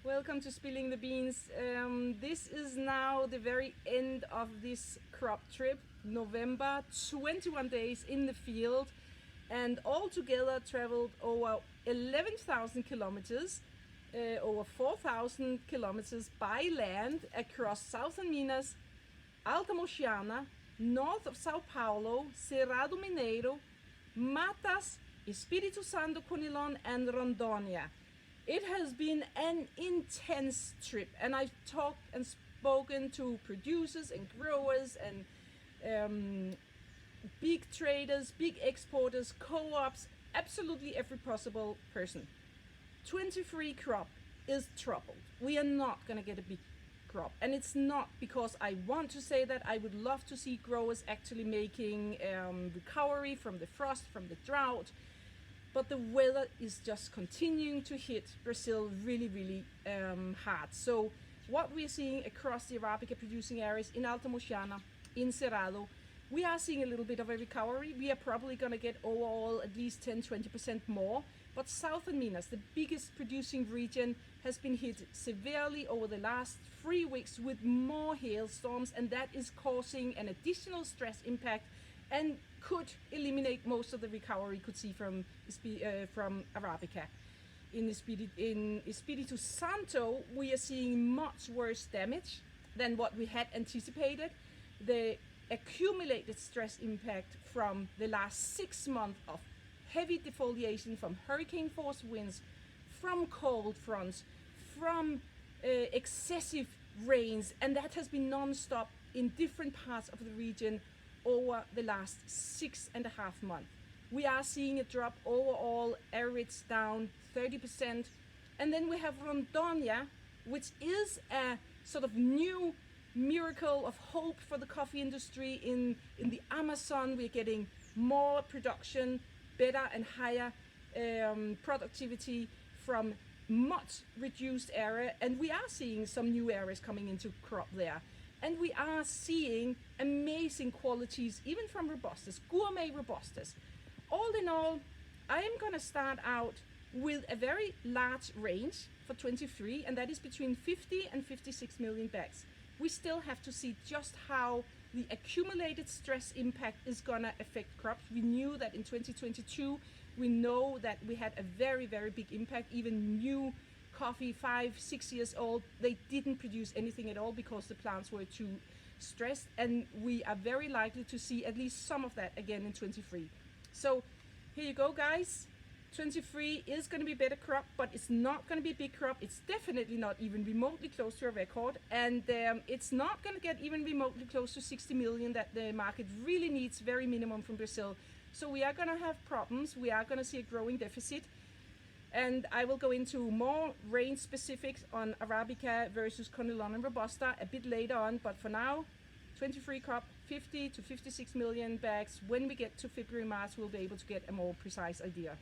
Welcome to Spilling the Beans. This is now the very end of this crop trip, November, 21 days in the field, and altogether traveled over 11,000 kilometers, over 4,000 kilometers by land across southern Minas, Alta Mochiana, north of Sao Paulo, Cerrado Mineiro, Matas, Espírito Santo, Conilon, and Rondônia. It has been an intense trip, and I've talked and spoken to producers and growers and big traders, big exporters, co-ops, absolutely every possible person. 23 crop is troubled. We are not going to get a big crop, and it's not because I want to say that. I would love to see growers actually making recovery from the frost, from the drought. But the weather is just continuing to hit Brazil really hard. So what we're seeing across the Arabica producing areas in Alta Mochiana, in Cerrado, we are seeing a little bit of a recovery. We are probably going to get overall at least 10-20% more. But southern Minas, the biggest producing region, has been hit severely over the last 3 weeks with more hailstorms, and that is causing an additional stress impact and could eliminate most of the recovery we could see from Arabica. In Espírito Santo, we are seeing much worse damage than what we had anticipated. The accumulated stress impact from the last 6 months of heavy defoliation from hurricane force winds, from cold fronts, from excessive rains, and that has been non-stop in different parts of the region over the last 6.5 months. We are seeing a drop overall, average down 30%. And then we have Rondônia, which is a sort of new miracle of hope for the coffee industry in the Amazon. We're getting more production, better and higher productivity from much reduced area, and we are seeing some new areas coming into crop there. And we are seeing amazing qualities, even from Robustas, gourmet Robustas. All in all, I am going to start out with a very large range for 23, and that is between 50 and 56 million bags. We still have to see just how the accumulated stress impact is going to affect crops. We knew that in 2022, we know that we had a very big impact. Even new coffee 5-6 years old, they didn't produce anything at all because the plants were too stressed, and we are very likely to see at least some of that again in 23. So here you go, guys. 23 is going to be better crop, but it's not going to be a big crop. It's definitely not even remotely close to a record, and it's not going to get even remotely close to 60 million that the market really needs, very minimum from Brazil. So we are going to have problems. We are going to see a growing deficit. And I will go into more range specifics on Arabica versus Conilon and Robusta a bit later on. But for now, 23 crop, 50 to 56 million bags. When we get to February, March, we'll be able to get a more precise idea.